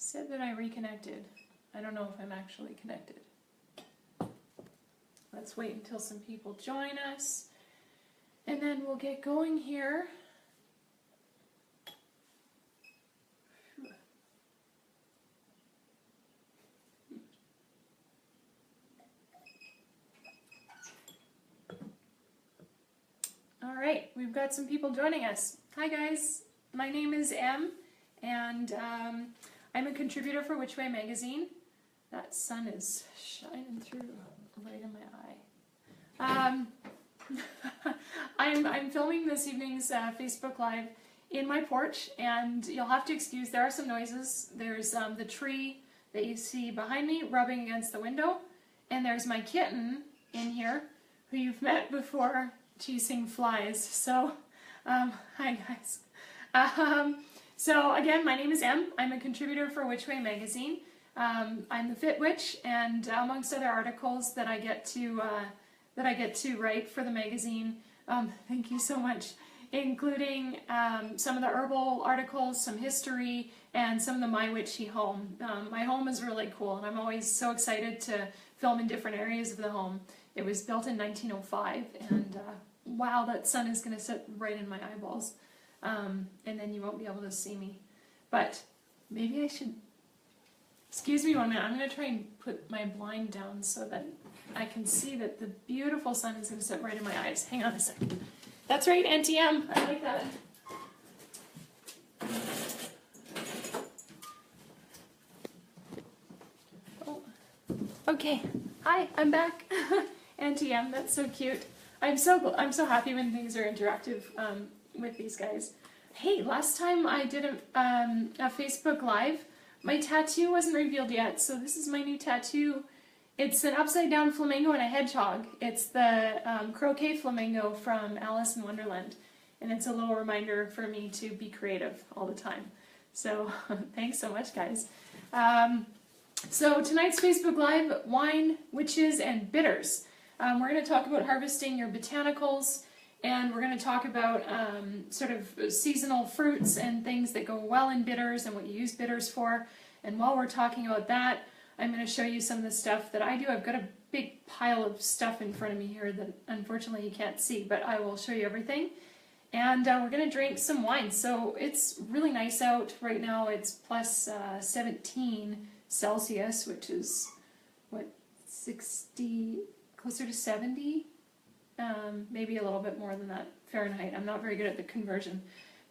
said that I reconnected. I don't know if I'm actually connected. Let's wait until some people join us, and then we'll get going here. All right, we've got some people joining us. Hi guys, my name is Em, and I'm a contributor for Which Way Magazine. That sun is shining through right in my eye. I'm filming this evening's Facebook Live in my porch, and you'll have to excuse, there are some noises. There's the tree that you see behind me rubbing against the window, and there's my kitten in here, who you've met before, chasing flies. So, hi guys. So again, my name is Em. I'm a contributor for Which Way Magazine. I'm the Fit Witch, and amongst other articles that I get to write for the magazine. Thank you so much. Including some of the herbal articles, some history, and some of the My Witchy home. My home is really cool, and I'm always so excited to film in different areas of the home. It was built in 1905, and wow, that sun is going to sit right in my eyeballs. And then you won't be able to see me. But maybe I should... Excuse me 1 minute. I'm going to try and put my blind down so that I can see that the beautiful sun is going to sit right in my eyes. Hang on a second. That's right, Auntie M. I like that. Oh. Okay. Hi, I'm back. Auntie M, that's so cute. I'm so happy when things are interactive with these guys. Hey, last time I did a Facebook Live, my tattoo wasn't revealed yet, so this is my new tattoo. It's an upside down flamingo and a hedgehog. It's the croquet flamingo from Alice in Wonderland, and it's a little reminder for me to be creative all the time. So thanks so much, guys. So tonight's Facebook Live, wine, witches, and bitters. We're going to talk about harvesting your botanicals, and we're going to talk about sort of seasonal fruits and things that go well in bitters and what you use bitters for. And while we're talking about that, I'm going to show you some of the stuff that I do. I've got a big pile of stuff in front of me here that unfortunately you can't see, but I will show you everything. And we're going to drink some wine. So it's really nice out right now. It's plus 17 Celsius, which is, what, 60... closer to 70, maybe a little bit more than that Fahrenheit. I'm not very good at the conversion,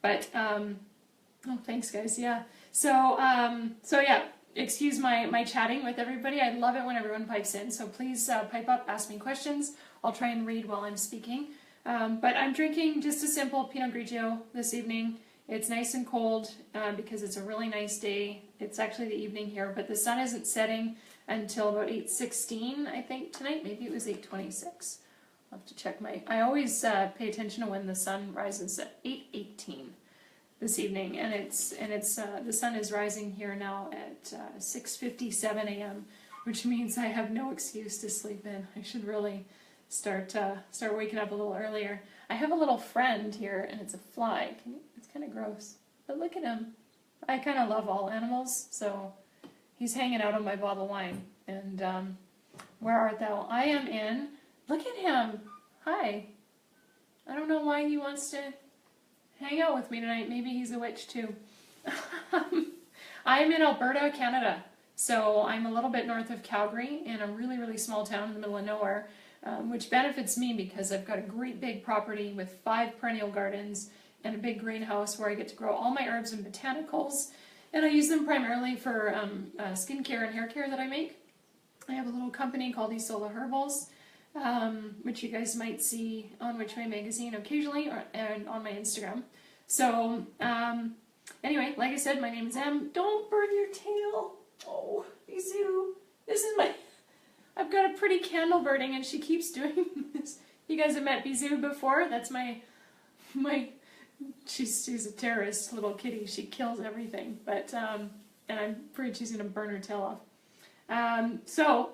but oh, thanks guys. Yeah. So yeah. Excuse my chatting with everybody. I love it when everyone pipes in. So please pipe up, ask me questions. I'll try and read while I'm speaking. But I'm drinking just a simple Pinot Grigio this evening. It's nice and cold because it's a really nice day. It's actually the evening here, but the sun isn't setting until about 8:16, I think, tonight. Maybe it was 8:26. I'll have to check my... I always pay attention to when the sun rises at 8:18 this evening, and the sun is rising here now at 6:57 a.m., which means I have no excuse to sleep in. I should really start waking up a little earlier. I have a little friend here, and it's a fly. It's kind of gross, but look at him. I kind of love all animals, so... He's hanging out on my bottle of wine, and where art thou? I am in. Look at him. Hi. I don't know why he wants to hang out with me tonight. Maybe he's a witch too. I am in Alberta, Canada. So I'm a little bit north of Calgary in a really, really small town in the middle of nowhere, which benefits me because I've got a great big property with 5 perennial gardens and a big greenhouse where I get to grow all my herbs and botanicals. And I use them primarily for skincare and hair care that I make. I have a little company called Isola Herbals, which you guys might see on Which Way Magazine occasionally and on my Instagram. So anyway, like I said, my name is Em. Don't burn your tail. Oh, Bizou. This is my... I've got a pretty candle burning and she keeps doing this. You guys have met Bizou before. That's my... She's a terrorist little kitty. She kills everything, but and I'm afraid she's gonna burn her tail off. So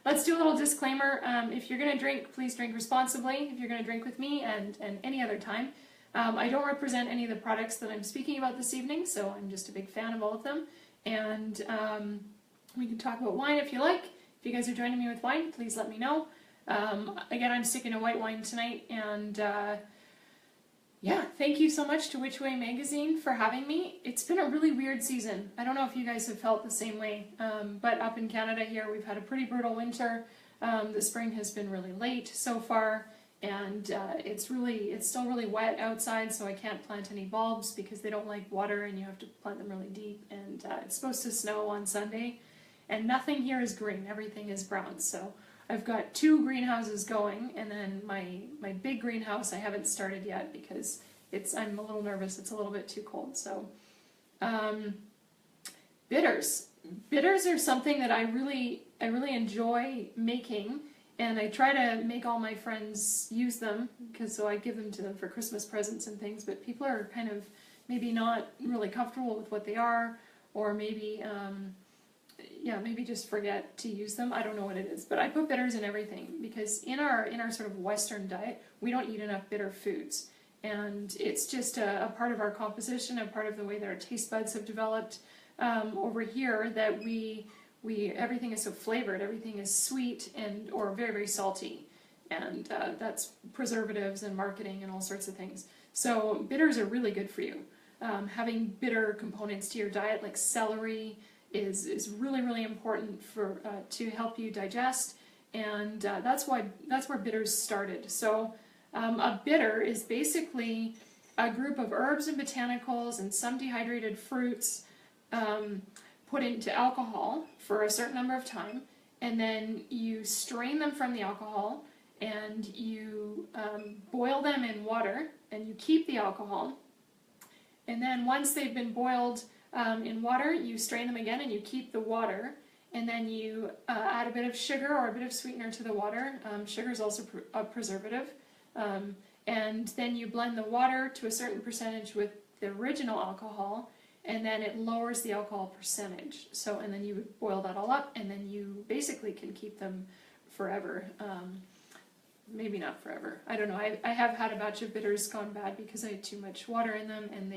let's do a little disclaimer. If you're gonna drink, please drink responsibly. If you're gonna drink with me and any other time, I don't represent any of the products that I'm speaking about this evening, so I'm just a big fan of all of them. and we can talk about wine if you like. If you guys are joining me with wine, please let me know. Again, I'm sticking to white wine tonight, and yeah, thank you so much to Which Way Magazine for having me. It's been a really weird season. I don't know if you guys have felt the same way, but up in Canada here, we've had a pretty brutal winter. The spring has been really late so far, and it's still really wet outside, so I can't plant any bulbs because they don't like water, and you have to plant them really deep. And it's supposed to snow on Sunday, and nothing here is green. Everything is brown. So I've got 2 greenhouses going, and then my big greenhouse I haven't started yet because I'm a little nervous. It's a little bit too cold. So bitters. Bitters are something that I really enjoy making, and I try to make all my friends use them so I give them to them for Christmas presents and things. But people are kind of maybe not really comfortable with what they are, or maybe maybe just forget to use them. I don't know what it is, but I put bitters in everything because in our sort of Western diet, we don't eat enough bitter foods, and it's just a part of our composition, a part of the way that our taste buds have developed over here, that we everything is so flavored, everything is sweet or very, very salty, and that's preservatives and marketing and all sorts of things. So bitters are really good for you. Having bitter components to your diet, like celery, is really, really important to help you digest, and that's where bitters started. So a bitter is basically a group of herbs and botanicals and some dehydrated fruits put into alcohol for a certain number of time, and then you strain them from the alcohol, and you boil them in water, and you keep the alcohol, and then once they've been boiled in water, you strain them again and you keep the water, and then you add a bit of sugar or a bit of sweetener to the water. Sugar is also a preservative. And then you blend the water to a certain percentage with the original alcohol, and then it lowers the alcohol percentage. So, and then you would boil that all up, and then you basically can keep them forever. Maybe not forever. I don't know. I have had a batch of bitters gone bad because I had too much water in them, and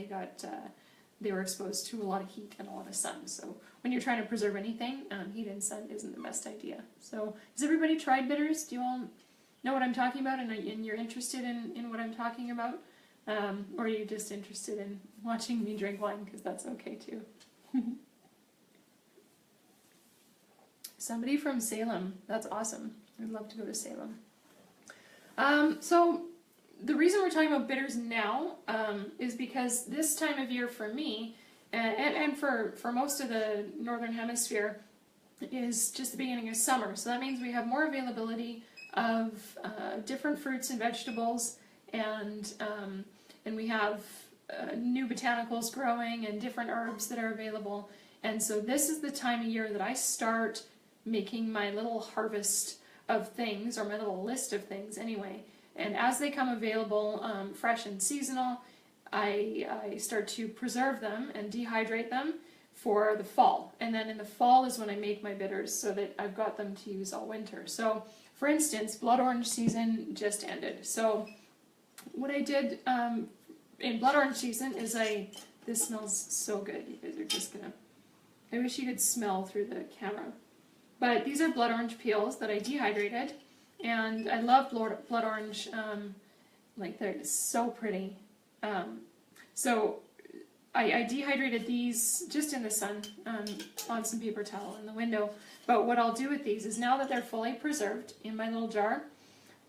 they were exposed to a lot of heat and a lot of sun. So when you're trying to preserve anything, heat and sun isn't the best idea. So has everybody tried bitters? Do you all know what I'm talking about, and you're interested in what I'm talking about? Or are you just interested in watching me drink wine, because that's okay too. Somebody from Salem. That's awesome. I'd love to go to Salem. So the reason we're talking about bitters now is because this time of year for me, and for most of the Northern Hemisphere, is just the beginning of summer. So that means we have more availability of different fruits and vegetables, and we have new botanicals growing and different herbs that are available. And so this is the time of year that I start making my little harvest of things, or my little list of things anyway. And as they come available, fresh and seasonal, I start to preserve them and dehydrate them for the fall. And then in the fall is when I make my bitters, so that I've got them to use all winter. So, for instance, blood orange season just ended. So what I did in blood orange season is this smells so good. You guys are just gonna, I wish you could smell through the camera. But these are blood orange peels that I dehydrated. And I love blood orange, like they're so pretty. So I dehydrated these just in the sun on some paper towel in the window. But what I'll do with these is, now that they're fully preserved in my little jar,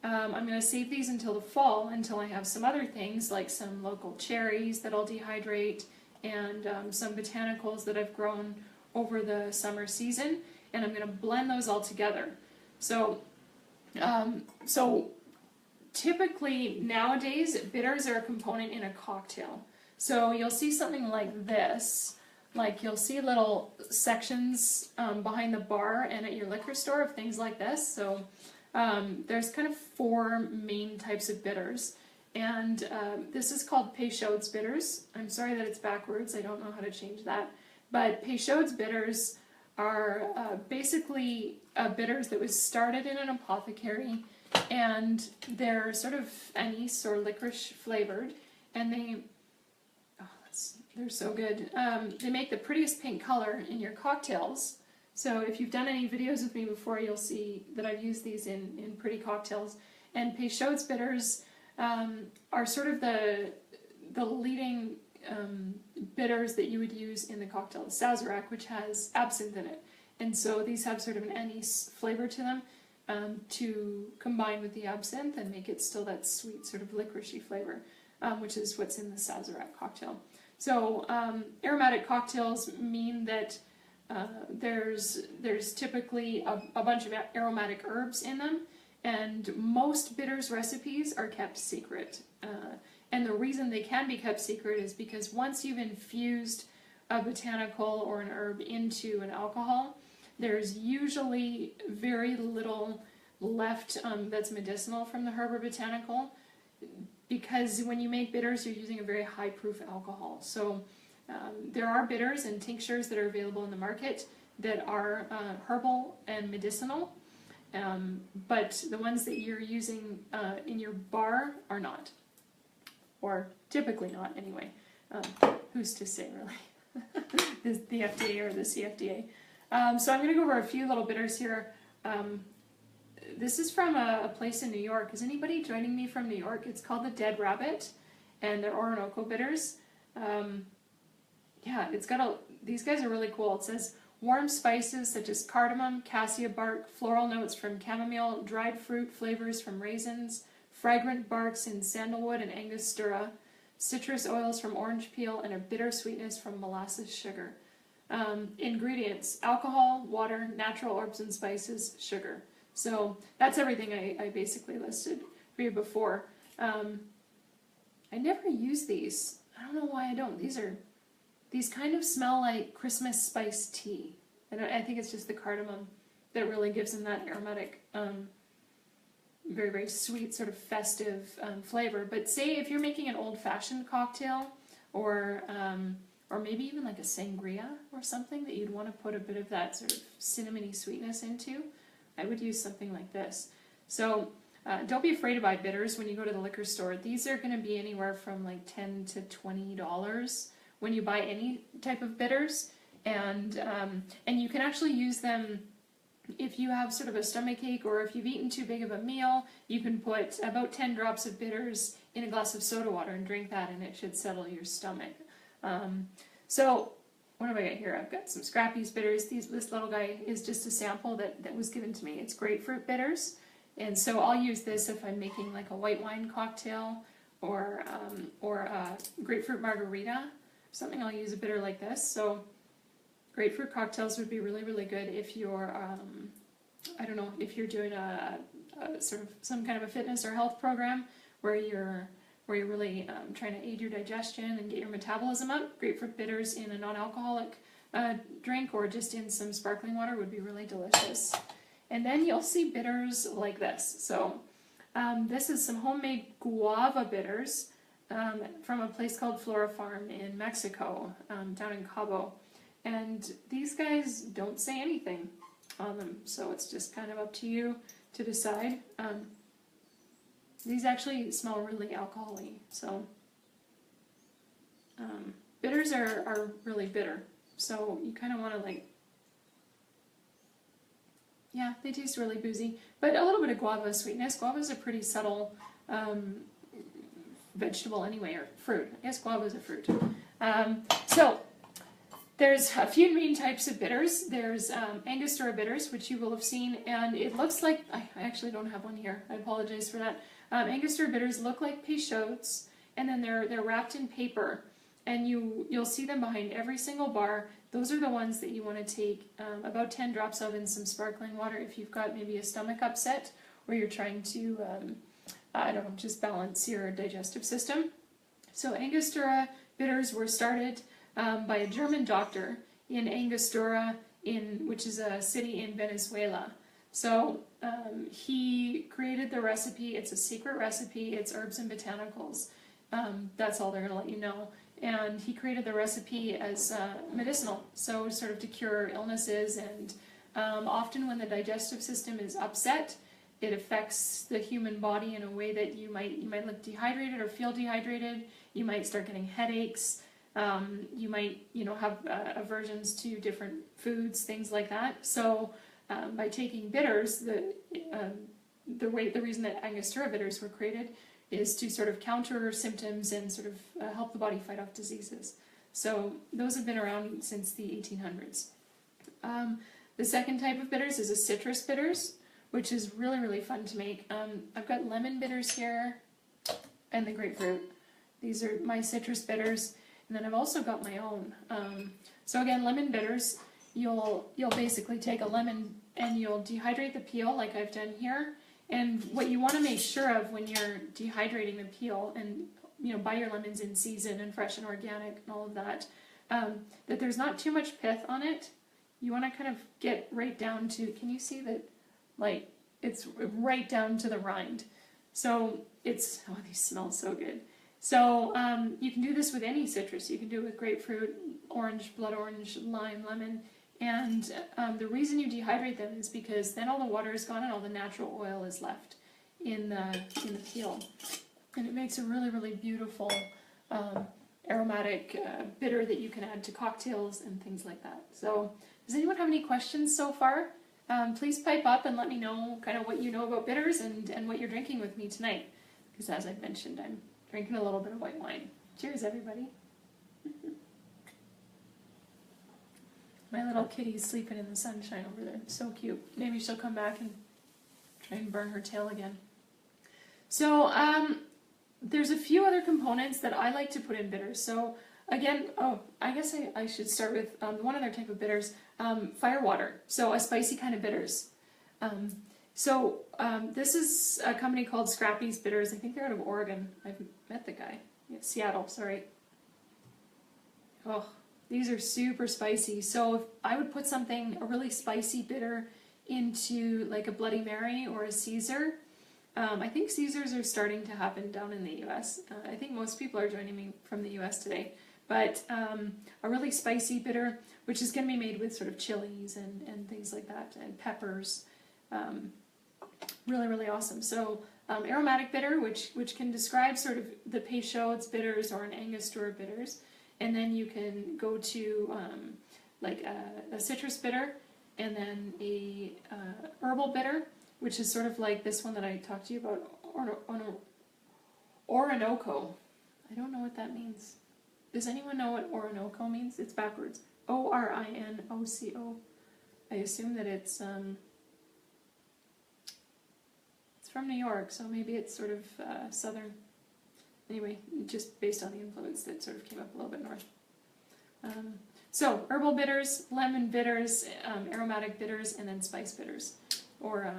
I'm going to save these until the fall, until I have some other things, like some local cherries that I'll dehydrate, and some botanicals that I've grown over the summer season, and I'm going to blend those all together. So typically nowadays, bitters are a component in a cocktail. So you'll see something like this, like you'll see little sections behind the bar and at your liquor store of things like this. So there's kind of 4 main types of bitters, and this is called Peychaud's bitters. I'm sorry that it's backwards, I don't know how to change that. But Peychaud's bitters are basically bitters that was started in an apothecary, and they're sort of anise or licorice flavored, and they, oh, They're so good. They make the prettiest pink color in your cocktails. So if you've done any videos with me before, you'll see that I've used these in pretty cocktails. And Peychaud's bitters are sort of the leading bitters that you would use in the cocktail. Sazerac, which has absinthe in it. And so these have sort of an anise flavor to them to combine with the absinthe and make it still that sweet sort of licoricey flavor, which is what's in the Sazerac cocktail. So aromatic cocktails mean that there's typically a bunch of aromatic herbs in them, and most bitters recipes are kept secret. And the reason they can be kept secret is because once you've infused a botanical or an herb into an alcohol, there's usually very little left that's medicinal from the herb or botanical, because when you make bitters, you're using a very high proof alcohol. So there are bitters and tinctures that are available in the market that are herbal and medicinal, but the ones that you're using in your bar are not, or typically not anyway. Who's to say, really? the FDA or the CFDA. So I'm going to go over a few little bitters here. This is from a place in New York. Is anybody joining me from New York? It's called the Dead Rabbit, and they're Orinoco bitters. Yeah, these guys are really cool. It says warm spices such as cardamom, cassia bark, floral notes from chamomile, dried fruit flavors from raisins, fragrant barks in sandalwood and angostura, citrus oils from orange peel, and a bitter sweetness from molasses sugar. Ingredients: alcohol, water, natural herbs and spices, sugar. So that's everything I basically listed for you before. I never use these. I don't know why I don't. These kind of smell like Christmas spice tea. I think it's just the cardamom that really gives them that aromatic, very, very sweet, sort of festive flavor. But say if you're making an old-fashioned cocktail, or maybe even like a sangria or something that you'd want to put a bit of that sort of cinnamony sweetness into, I would use something like this. So don't be afraid to buy bitters when you go to the liquor store. These are going to be anywhere from like $10 to $20 when you buy any type of bitters, and you can actually use them if you have sort of a stomach ache, or if you've eaten too big of a meal. You can put about 10 drops of bitters in a glass of soda water and drink that, and it should settle your stomach. So what have I got here? I've got some Scrappy's bitters. This little guy is just a sample that was given to me. It's grapefruit bitters, and so I'll use this if I'm making like a white wine cocktail or a grapefruit margarita, something. I'll use a bitter like this. So grapefruit cocktails would be really, really good if you're I don't know, if you're doing a sort of some kind of a fitness or health program where you're really trying to aid your digestion and get your metabolism up. Grapefruit bitters in a non-alcoholic drink, or just in some sparkling water, would be really delicious. And then you'll see bitters like this. So this is some homemade guava bitters from a place called Flora Farm in Mexico, down in Cabo. And these guys don't say anything on them, so it's just kind of up to you to decide. These actually smell really alcohol-y, so bitters are really bitter, so you kind of want to like, yeah, they taste really boozy, but a little bit of guava sweetness. Guava is a pretty subtle vegetable anyway, or fruit. I guess guava is a fruit. So there's a few main types of bitters. There's Angostura bitters, which you will have seen, and it looks like, I actually don't have one here, I apologize for that. Angostura bitters look like Peychaud's, and then they're wrapped in paper, and you'll see them behind every single bar. Those are the ones that you want to take about 10 drops of in some sparkling water if you've got maybe a stomach upset, or you're trying to, I don't know, just balance your digestive system. So Angostura bitters were started by a German doctor in Angostura, which is a city in Venezuela. So he created the recipe. It's a secret recipe. It's herbs and botanicals. That's all they're going to let you know. And he created the recipe as medicinal, so sort of to cure illnesses. And often when the digestive system is upset, it affects the human body in a way that you might look dehydrated or feel dehydrated. You might start getting headaches. You might, have aversions to different foods, things like that. So by taking bitters, the reason that Angostura bitters were created is to sort of counter symptoms and sort of help the body fight off diseases. So those have been around since the 1800s. The second type of bitters is a citrus bitters, which is really, really fun to make. I've got lemon bitters here and the grapefruit. These are my citrus bitters, and then I've also got my own. So again, lemon bitters, you'll basically take a lemon and you'll dehydrate the peel like I've done here. And what you want to make sure of when you're dehydrating the peel, and buy your lemons in season and fresh and organic and all of that, that there's not too much pith on it. You want to kind of get right down to, can you see that, like, it's right down to the rind. So these smell so good. So you can do this with any citrus. You can do it with grapefruit, orange, blood orange, lime, lemon. And the reason you dehydrate them is because then all the water is gone and all the natural oil is left in the peel. And it makes a really, really beautiful aromatic bitter that you can add to cocktails and things like that. So does anyone have any questions so far? Please pipe up and let me know kind of what you know about bitters and what you're drinking with me tonight. Because as I've mentioned, I'm drinking a little bit of white wine. Cheers, everybody. My little kitty's sleeping in the sunshine over there. So cute. Maybe she'll come back and try and burn her tail again. So there's a few other components that I like to put in bitters. So again, I guess I should start with one other type of bitters, firewater. So a spicy kind of bitters. This is a company called Scrappy's Bitters. I think they're out of Oregon. I've met the guy. Yeah, Seattle, sorry. Oh, these are super spicy. So if I would put a really spicy bitter into like a Bloody Mary or a Caesar. I think Caesars are starting to happen down in the US. I think most people are joining me from the US today. But a really spicy bitter, which is going to be made with sort of chilies and things like that, and peppers. Really, really awesome. So aromatic bitter, which can describe sort of the Peychaud's bitters or an Angostura bitters. And then you can go to a citrus bitter, and then a herbal bitter, which is sort of like this one that I talked to you about, Orinoco. I don't know what that means. Does anyone know what Orinoco means? It's backwards. Orinoco. I assume that it's from New York, so maybe it's sort of southern. Anyway, just based on the influence that sort of came up a little bit north. So herbal bitters, lemon bitters, aromatic bitters, and then spice bitters, or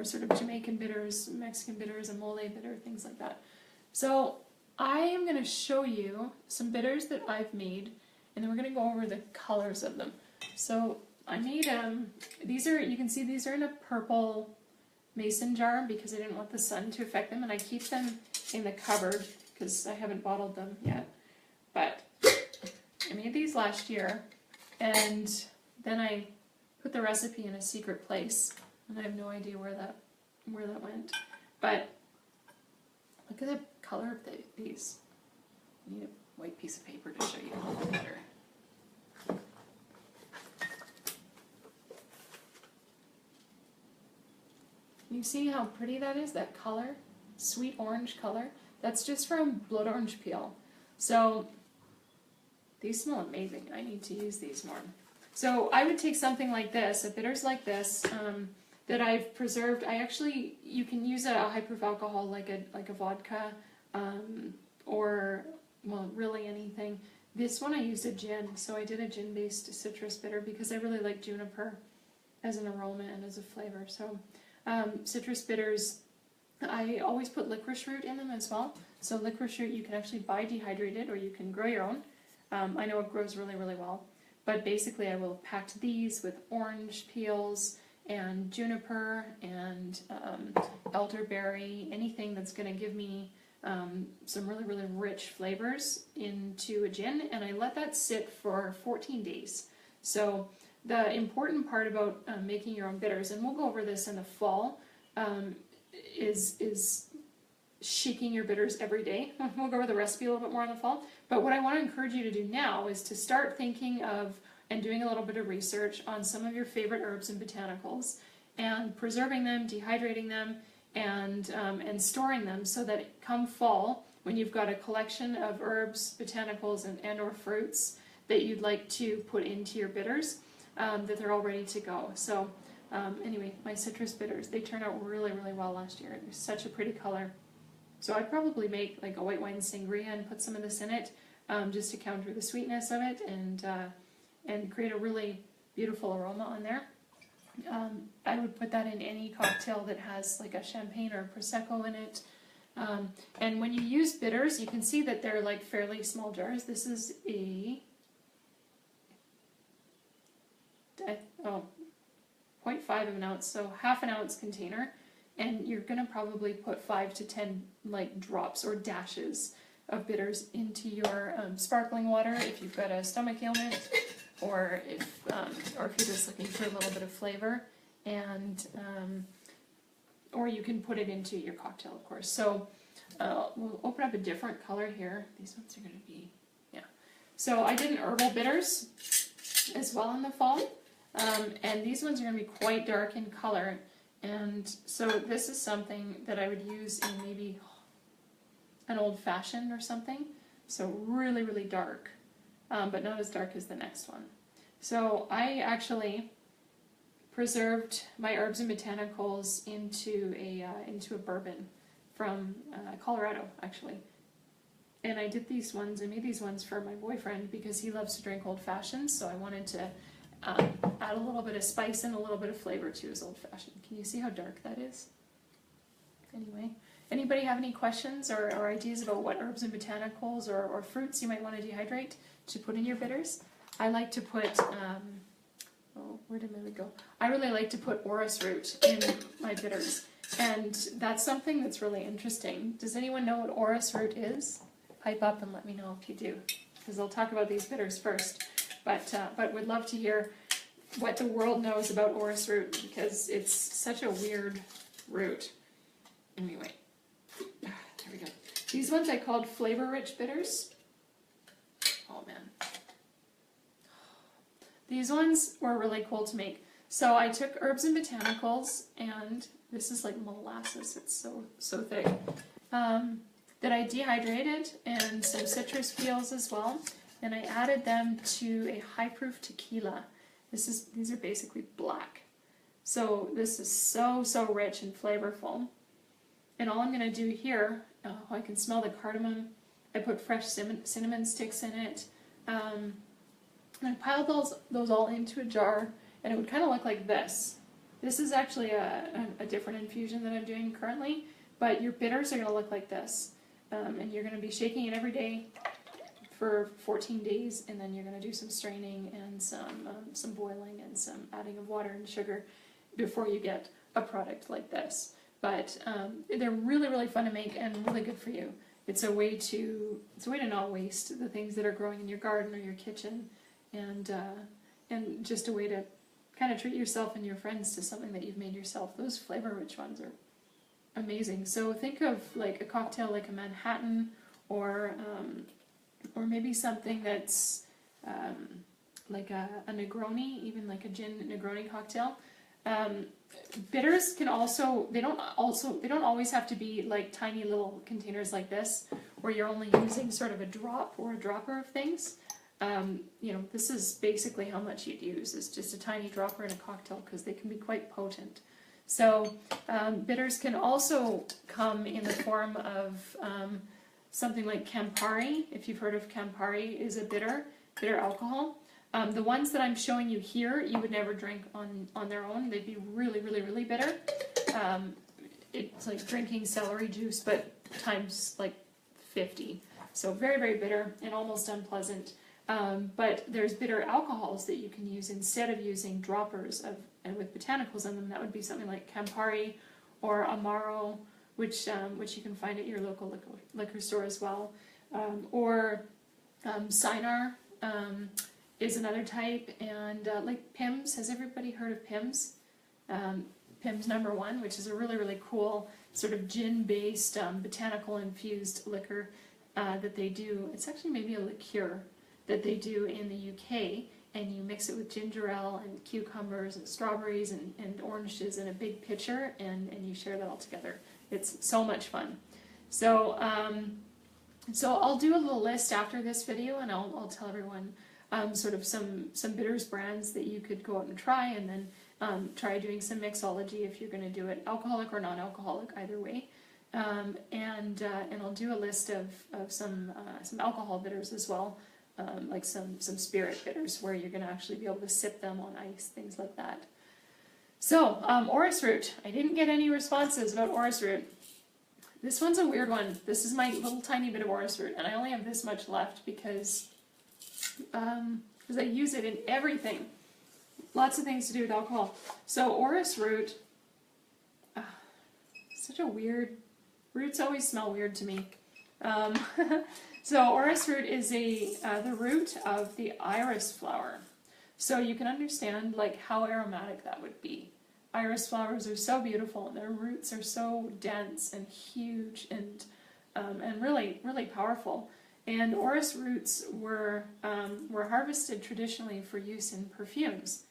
sort of Jamaican bitters, Mexican bitters, a mole bitter, things like that. So I am going to show you some bitters that I've made, and then we're going to go over the colors of them. So I made these are, you can see these are in a purple mason jar because I didn't want the sun to affect them, and I keep them in the cupboard because I haven't bottled them yet. But I made these last year, and then I put the recipe in a secret place, and I have no idea where that went. But look at the color of these. I need a white piece of paper to show you a little better. You see how pretty that is, that color? Sweet orange color. That's just from blood orange peel. So these smell amazing. I need to use these more. So I would take something like this, a bitters like this, that I've preserved. You can use a hyper alcohol like a vodka, or, well, really anything. This one I used a gin, so I did a gin-based citrus bitter because I really like juniper as an aroma and as a flavor. So citrus bitters, I always put licorice root in them as well. So licorice root you can actually buy dehydrated, or you can grow your own. I know it grows really, really well. But basically I will pack these with orange peels and juniper and elderberry, anything that's going to give me some really, really rich flavors into a gin, and I let that sit for 14 days. So the important part about making your own bitters, and we'll go over this in the fall, is shaking your bitters every day. We'll go over the recipe a little bit more in the fall, But what I want to encourage you to do now is to start thinking of and doing a little bit of research on some of your favorite herbs and botanicals and preserving them, dehydrating them, and storing them so that come fall, when you've got a collection of herbs, botanicals, and or fruits that you'd like to put into your bitters, that they're all ready to go. So anyway, my citrus bitters, they turned out really, really well last year. It was such a pretty color. So I'd probably make like a white wine sangria and put some of this in it, just to counter the sweetness of it and create a really beautiful aroma on there. I would put that in any cocktail that has like a champagne or a prosecco in it. And when you use bitters, you can see that they're like fairly small jars. This is a 0.5 of an ounce, so half an ounce container, and you're gonna probably put 5 to 10 like drops or dashes of bitters into your sparkling water if you've got a stomach ailment, or if you're just looking for a little bit of flavor, and or you can put it into your cocktail, of course. So we'll open up a different color here. These ones are going to be, yeah. So I did an herbal bitters as well in the fall, and these ones are going to be quite dark in color. And so this is something that I would use in maybe an old-fashioned or something. So really, really dark, but not as dark as the next one. So I actually preserved my herbs and botanicals into a bourbon from Colorado, actually. And I did these ones, I made these ones for my boyfriend because he loves to drink old-fashions, so I wanted to add a little bit of spice and a little bit of flavor to his old-fashioned. Can you see how dark that is? Anyway, anybody have any questions or ideas about what herbs and botanicals or fruits you might want to dehydrate to put in your bitters? I like to put, where did my go? I really like to put orris root in my bitters, and that's something that's really interesting. Does anyone know what orris root is? Pipe up and let me know if you do, because I'll talk about these bitters first. But would love to hear what the world knows about orris root, because it's such a weird root. Anyway, there we go. These ones I called flavor-rich bitters. Oh man. These ones were really cool to make. So I took herbs and botanicals, and this is like molasses, it's so thick, that I dehydrated, and some citrus peels as well, and I added them to a high-proof tequila. These are basically black. So this is so rich and flavorful. And all I'm going to do here, I can smell the cardamom. I put fresh cinnamon sticks in it. And I piled those all into a jar, and it would kind of look like this. This is actually a different infusion that I'm doing currently, but your bitters are going to look like this. And you're going to be shaking it every day for 14 days, and then you're going to do some straining and some boiling and some adding of water and sugar before you get a product like this. But they're really, really fun to make and really good for you. It's a way to not waste the things that are growing in your garden or your kitchen, and just a way to kind of treat yourself and your friends to something that you've made yourself. Those flavor-rich ones are amazing. So think of like a cocktail like a Manhattan, or maybe something that's like a Negroni, even like a gin Negroni cocktail. Bitters can also they don't always have to be like tiny little containers like this, where you're only using sort of a drop or a dropper of things. This is basically how much you'd use. It's just a tiny dropper in a cocktail, because they can be quite potent. So bitters can also come in the form of something like Campari. If you've heard of Campari, is a bitter alcohol. The ones that I'm showing you here, you would never drink on their own. They'd be really, really, really bitter. It's like drinking celery juice, but times like 50. So very, very bitter and almost unpleasant. But there's bitter alcohols that you can use instead of using droppers and with botanicals in them. That would be something like Campari or Amaro, which you can find at your local liquor store as well. Or Cynar is another type, and like Pimm's. Has everybody heard of Pimm's? Pimm's No. 1, which is a really, really cool sort of gin-based botanical infused liquor. that they do. It's actually maybe a liqueur that they do in the UK, and you mix it with ginger ale and cucumbers and strawberries and oranges in a big pitcher, and you share that all together. It's so much fun. So so I'll do a little list after this video, and I'll tell everyone sort of some bitters brands that you could go out and try, and then try doing some mixology if you're going to do it alcoholic or non-alcoholic, either way. And I'll do a list of some alcohol bitters as well, like some spirit bitters where you're going to actually be able to sip them on ice, things like that. So orris root. I didn't get any responses about orris root. This one's a weird one. This is my little tiny bit of orris root, and I only have this much left because I use it in everything. Lots of things to do with alcohol. So orris root, such a weird, roots always smell weird to me. So orris root is the root of the iris flower. So you can understand like how aromatic that would be. Iris flowers are so beautiful, and their roots are so dense and huge and really, really powerful. And orris roots were harvested traditionally for use in perfumes.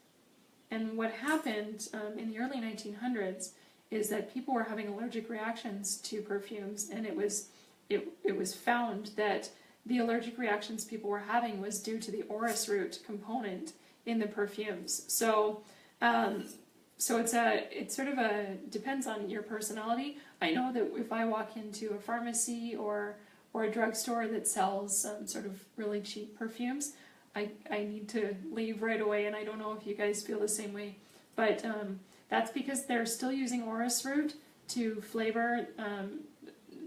And what happened in the early 1900s is that people were having allergic reactions to perfumes, and it was found that the allergic reactions people were having was due to the orris root component in the perfumes. So it's sort of depends on your personality. I know that if I walk into a pharmacy or a drugstore that sells sort of really cheap perfumes, I need to leave right away, and I don't know if you guys feel the same way, but that's because they're still using orris root to flavor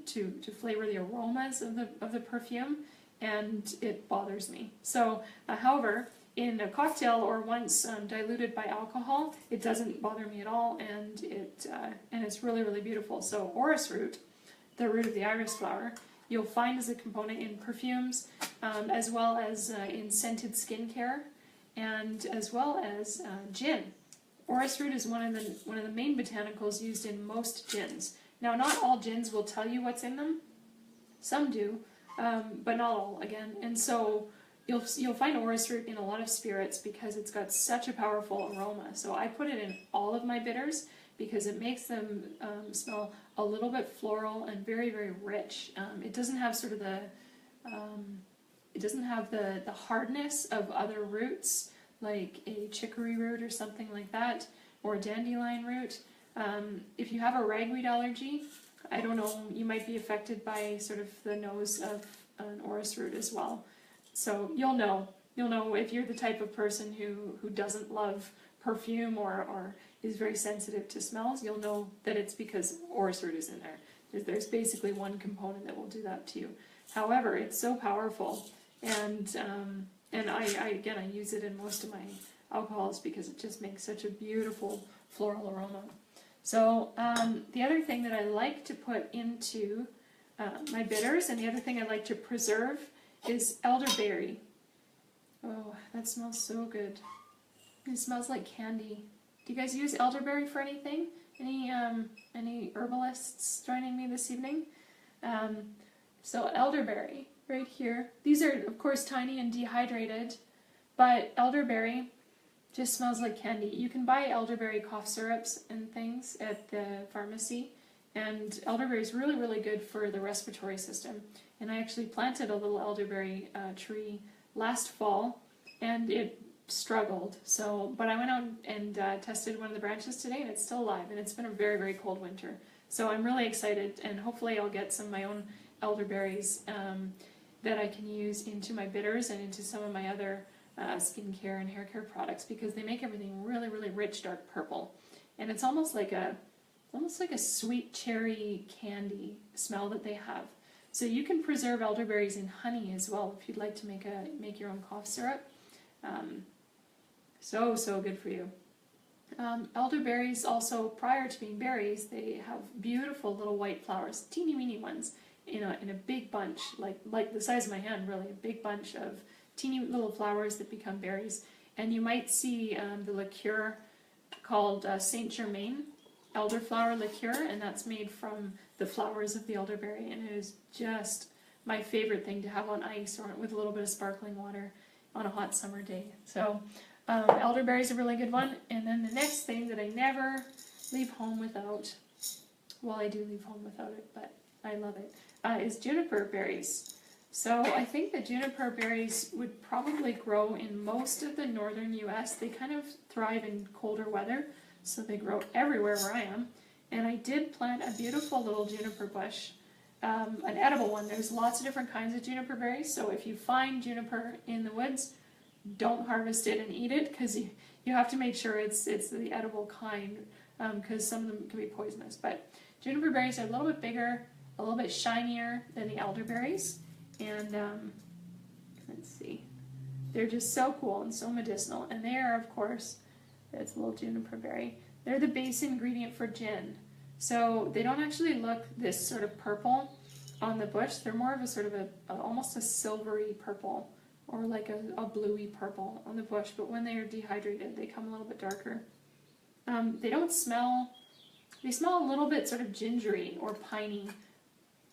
to flavor the aromas of the perfume, and it bothers me. So, however, in a cocktail or once diluted by alcohol, it doesn't bother me at all, and it's really, really beautiful. So orris root, the root of the iris flower, you'll find as a component in perfumes, as well as in scented skincare, and as well as gin. Orris root is one of the main botanicals used in most gins. Now, not all gins will tell you what's in them. Some do, but not all, again. And so you'll find orris root in a lot of spirits because it's got such a powerful aroma. So I put it in all of my bitters because it makes them smell a little bit floral and very, very rich. It doesn't have sort of the hardness of other roots, like a chicory root or something like that, or a dandelion root. If you have a ragweed allergy, I don't know, you might be affected by sort of the nose of an orris root as well. So you'll know if you're the type of person who doesn't love perfume or is very sensitive to smells, you'll know that it's because orris root is in there. There's basically one component that will do that to you. However, it's so powerful, and I use it in most of my alcohols because it just makes such a beautiful floral aroma. So the other thing that I like to put into my bitters, and the other thing I like to preserve, is elderberry. Oh, that smells so good. It smells like candy. Do you guys use elderberry for anything? Any herbalists joining me this evening? So elderberry, right here. These are, of course, tiny and dehydrated, but elderberry just smells like candy. You can buy elderberry cough syrups and things at the pharmacy, and elderberry is really, really good for the respiratory system. And I actually planted a little elderberry tree last fall, and it struggled. But I went out and tested one of the branches today, and it's still alive, and it's been a very, very cold winter. So I'm really excited, and hopefully I'll get some of my own elderberries that I can use into my bitters and into some of my other skincare and hair care products, because they make everything really, really rich, dark purple. And it's almost like a sweet cherry candy smell that they have. So you can preserve elderberries in honey as well if you'd like to make your own cough syrup. So good for you. Elderberries also, prior to being berries, they have beautiful little white flowers, teeny weeny ones, in a big bunch, like the size of my hand, really, a big bunch of teeny little flowers that become berries. And you might see the liqueur called Saint Germain elderflower liqueur, and that's made from the flowers of the elderberry, and it is just my favorite thing to have on ice or with a little bit of sparkling water on a hot summer day. So elderberry is a really good one. And then the next thing that I never leave home without, well, I do leave home without it, but I love it, is juniper berries. So I think the juniper berries would probably grow in most of the northern US. They kind of thrive in colder weather, so they grow everywhere where I am. And I did plant a beautiful little juniper bush, an edible one. There's lots of different kinds of juniper berries, so if you find juniper in the woods, don't harvest it and eat it, because you have to make sure it's the edible kind, because some of them can be poisonous. But juniper berries are a little bit bigger, a little bit shinier than the elderberries. And let's see, they're just so cool and so medicinal. And they are, of course, that's a little juniper berry. They're the base ingredient for gin. So they don't actually look this sort of purple on the bush. They're more of a sort of almost a silvery purple, or like a bluey purple on the bush. But when they are dehydrated, they come a little bit darker. They don't smell. They smell a little bit sort of gingery or piney,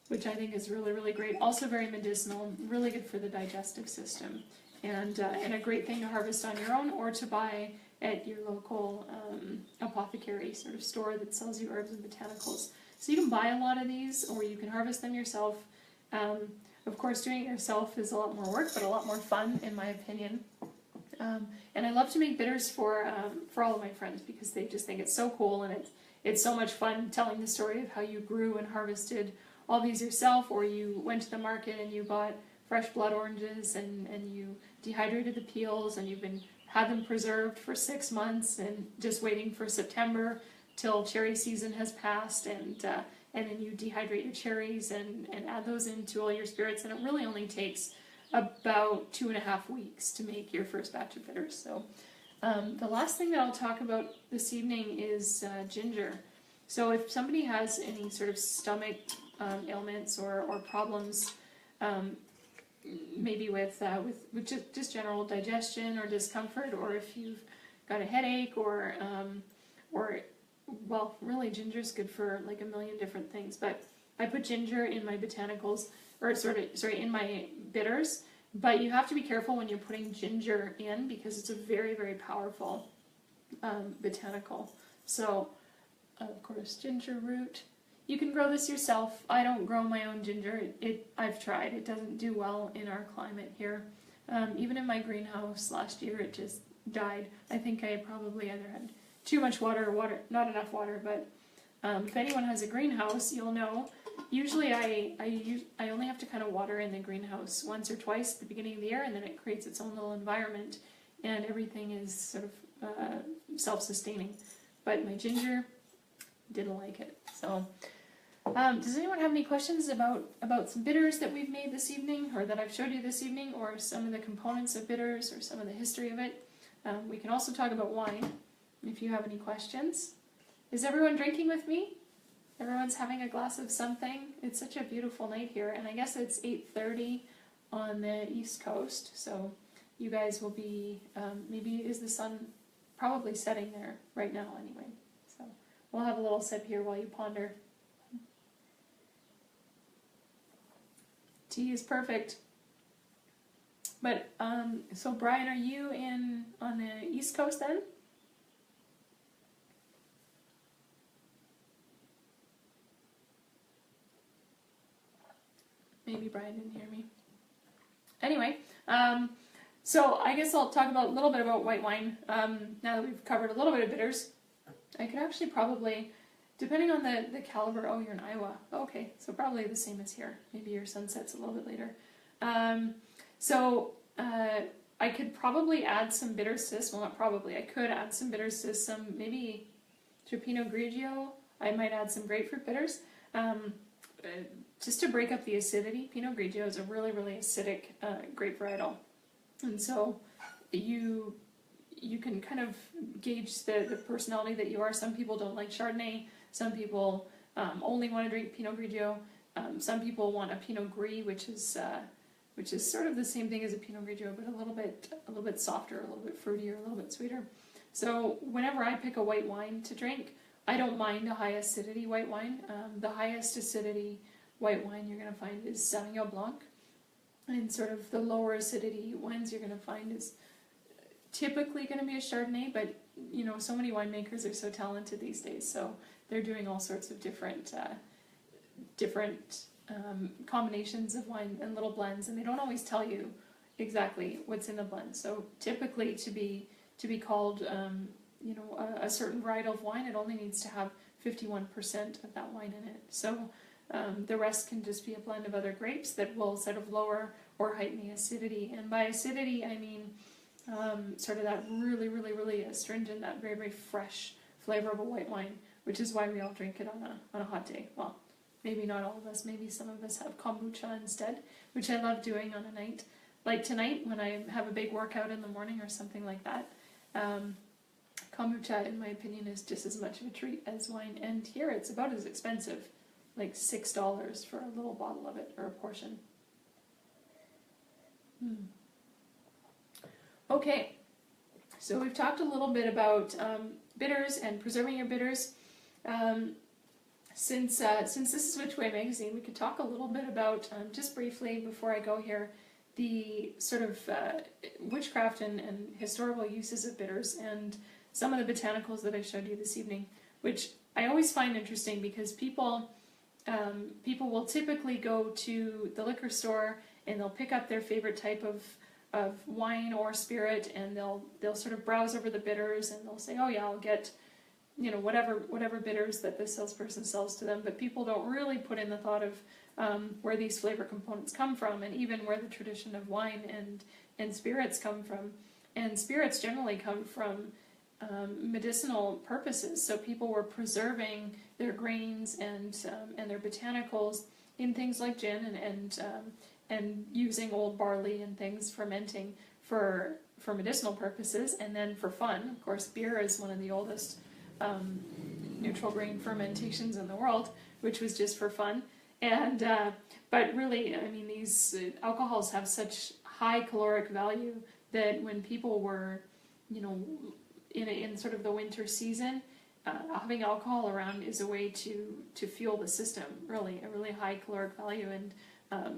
which I think is really, really great. Also very medicinal, really good for the digestive system, and a great thing to harvest on your own or to buy at your local apothecary sort of store that sells you herbs and botanicals. So you can buy a lot of these, or you can harvest them yourself. Of course, doing it yourself is a lot more work, but a lot more fun, in my opinion. And I love to make bitters for all of my friends, because they just think it's so cool, and it's so much fun telling the story of how you grew and harvested all these yourself, or you went to the market and you bought fresh blood oranges and you dehydrated the peels, and you've had them preserved for 6 months and just waiting for September till cherry season has passed, and then you dehydrate your cherries and add those into all your spirits, and it really only takes about 2.5 weeks to make your first batch of bitters. So the last thing that I'll talk about this evening is ginger. So if somebody has any sort of stomach ailments or problems, maybe with just general digestion or discomfort, or if you've got a headache, or well, really ginger's good for like a million different things. But I put ginger in my botanicals, or in my bitters. But you have to be careful when you're putting ginger in, because it's a very, very powerful botanical. So of course, ginger root. You can grow this yourself. I don't grow my own ginger. I've tried. It doesn't do well in our climate here. Even in my greenhouse last year, it just died. I think I probably either had too much water or not enough water. But if anyone has a greenhouse, you'll know. Usually I only have to kind of water in the greenhouse once or twice at the beginning of the year, and then it creates its own little environment, and everything is sort of self-sustaining. But my ginger didn't like it. So does anyone have any questions about some bitters that we've made this evening, or that I've showed you this evening, or some of the components of bitters, or some of the history of it? We can also talk about wine if you have any questions. Is everyone drinking with me? Everyone's having a glass of something. It's such a beautiful night here, and I guess it's 8:30 on the East Coast, so you guys will be, maybe is the sun probably setting there right now anyway. So we'll have a little sip here while you ponder. Tea is perfect. But, so Brian, are you on the East Coast then? Maybe Brian didn't hear me. Anyway, so I guess I'll talk a little bit about white wine. Now that we've covered a little bit of bitters, I could actually probably, depending on the caliber. Oh, you're in Iowa. Okay, so probably the same as here. Maybe your sun sets a little bit later. I could probably add some bitters to this. Well, not probably. I could add some bitters to some, maybe to Pinot Grigio. I might add some grapefruit bitters. Just to break up the acidity. Pinot Grigio is a really, really acidic grape varietal. And so you can kind of gauge the personality that you are. Some people don't like Chardonnay. Some people only want to drink Pinot Grigio. Some people want a Pinot Gris, which is sort of the same thing as a Pinot Grigio, but a little bit softer, a little bit fruitier, a little bit sweeter. So whenever I pick a white wine to drink, I don't mind a high acidity white wine. The highest acidity white wine you're going to find is Sauvignon Blanc. And sort of the lower acidity wines you're going to find is typically going to be a Chardonnay, but you know, so many winemakers are so talented these days, so they're doing all sorts of different combinations of wine and little blends, and they don't always tell you exactly what's in the blend. So typically, to be called a certain varietal of wine, it only needs to have 51% of that wine in it. So the rest can just be a blend of other grapes that will sort of lower or heighten the acidity. And by acidity, I mean sort of that really, really, really astringent, that very, very fresh flavor of a white wine, which is why we all drink it on a hot day. Well, maybe not all of us. Maybe some of us have kombucha instead, which I love doing on a night like tonight when I have a big workout in the morning or something like that. Kombucha, in my opinion, is just as much of a treat as wine. And here it's about as expensive, like $6 for a little bottle of it, or a portion. Okay, so we've talked a little bit about bitters and preserving your bitters. Since this is Which Way Magazine, we could talk a little bit about, just briefly before I go here, the sort of witchcraft and historical uses of bitters, and some of the botanicals that I showed you this evening, which I always find interesting because people will typically go to the liquor store and they'll pick up their favorite type of wine or spirit, and they'll sort of browse over the bitters, and they'll say, oh yeah, I'll get, you know, whatever bitters that the salesperson sells to them. But people don't really put in the thought of where these flavor components come from, and even where the tradition of wine and spirits come from. And spirits generally come from medicinal purposes. So people were preserving their grains and their botanicals in things like gin and using old barley and things, fermenting for medicinal purposes, and then for fun. Of course, beer is one of the oldest neutral grain fermentations in the world, which was just for fun. And but really, I mean, these alcohols have such high caloric value that when people were, you know, in sort of the winter season, having alcohol around is a way to fuel the system. Really, a really high caloric value. And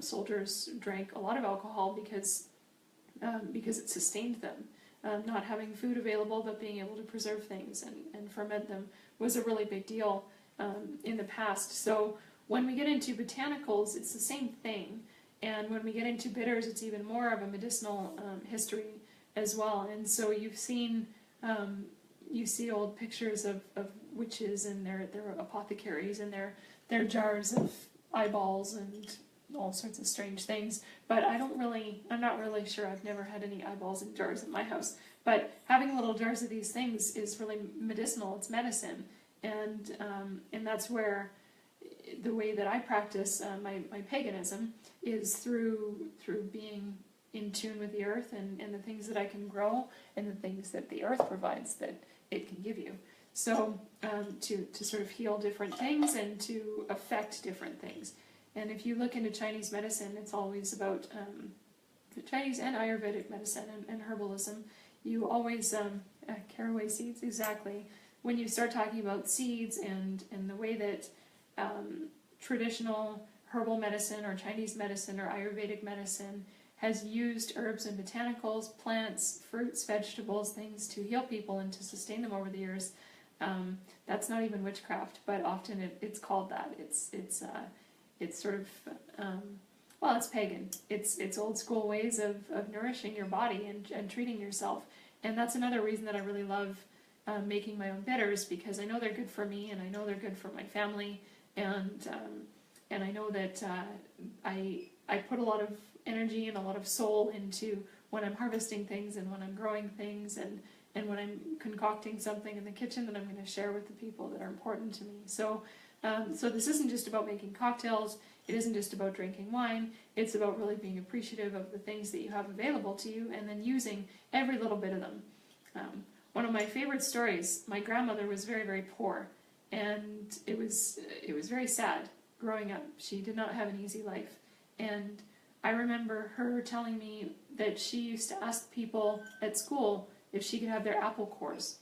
soldiers drank a lot of alcohol because it sustained them. Not having food available, but being able to preserve things and ferment them was a really big deal in the past. So when we get into botanicals, it's the same thing. And when we get into bitters, it's even more of a medicinal history as well. And so you've seen, you see old pictures of witches and their apothecaries and their jars of eyeballs and all sorts of strange things. But I'm not really sure. I've never had any eyeballs in jars in my house. But having little jars of these things is really medicinal. It's medicine. And that's where the way that I practice my paganism is through being in tune with the earth and the things that I can grow and the things that the earth provides that it can give you. So to sort of heal different things and to affect different things. And if you look into Chinese medicine, it's always about Chinese and Ayurvedic medicine and herbalism. You always, caraway seeds, exactly. When you start talking about seeds and the way that traditional herbal medicine or Chinese medicine or Ayurvedic medicine has used herbs and botanicals, plants, fruits, vegetables, things to heal people and to sustain them over the years, that's not even witchcraft, but often it's called that. It's sort of, it's pagan. It's old school ways of nourishing your body and treating yourself. And that's another reason that I really love making my own bitters, because I know they're good for me and I know they're good for my family. And I know that I put a lot of energy and a lot of soul into when I'm harvesting things and when I'm growing things and when I'm concocting something in the kitchen that I'm going to share with the people that are important to me. So this isn't just about making cocktails. It isn't just about drinking wine. It's about really being appreciative of the things that you have available to you and then using every little bit of them. One of my favorite stories, my grandmother was very, very poor, and it was very sad growing up. She did not have an easy life. And I remember her telling me that she used to ask people at school if she could have their apple cores,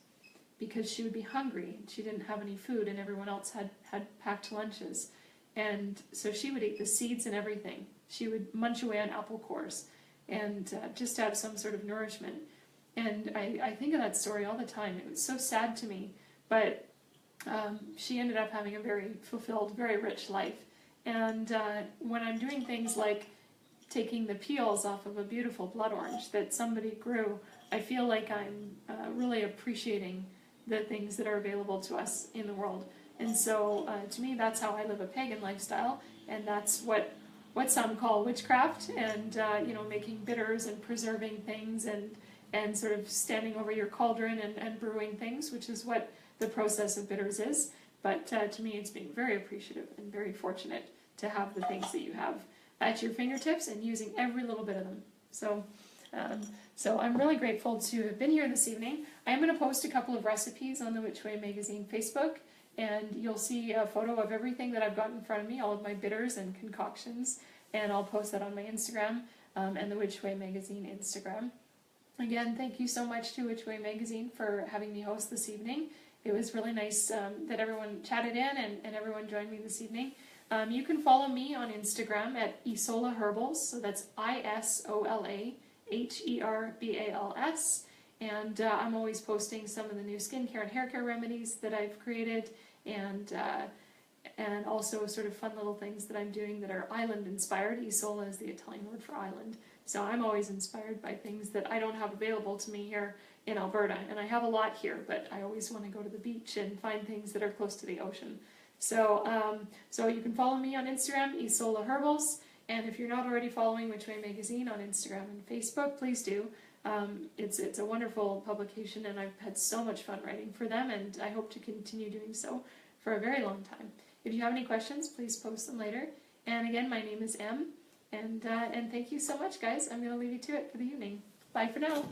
because she would be hungry and she didn't have any food and everyone else had packed lunches. and so she would eat the seeds and everything. She would munch away on apple cores and just have some sort of nourishment. And I think of that story all the time. It was so sad to me, but she ended up having a very fulfilled, very rich life. And when I'm doing things like taking the peels off of a beautiful blood orange that somebody grew, I feel like I'm really appreciating the things that are available to us in the world. And so to me, that's how I live a pagan lifestyle, and that's what some call witchcraft, and making bitters and preserving things and sort of standing over your cauldron and brewing things, which is what the process of bitters is. But to me, it's being very appreciative and very fortunate to have the things that you have at your fingertips and using every little bit of them. So I'm really grateful to have been here this evening. I am going to post a couple of recipes on the Which Way Magazine Facebook, and you'll see a photo of everything that I've got in front of me, all of my bitters and concoctions, and I'll post that on my Instagram and the Which Way Magazine Instagram. Again, thank you so much to Which Way Magazine for having me host this evening. It was really nice that everyone chatted in and everyone joined me this evening. You can follow me on Instagram at Isola Herbals, so that's ISOLAHERBALS, and I'm always posting some of the new skincare and hair care remedies that I've created, and also sort of fun little things that I'm doing that are island inspired. Isola is the Italian word for island, so I'm always inspired by things that I don't have available to me here in Alberta, and I have a lot here, but I always want to go to the beach and find things that are close to the ocean. So you can follow me on Instagram, Isola Herbals, and if you're not already following Which Way Magazine on Instagram and Facebook, please do. It's a wonderful publication, and I've had so much fun writing for them, and I hope to continue doing so for a very long time. If you have any questions, please post them later. And again, my name is Em, and thank you so much, guys. I'm going to leave you to it for the evening. Bye for now.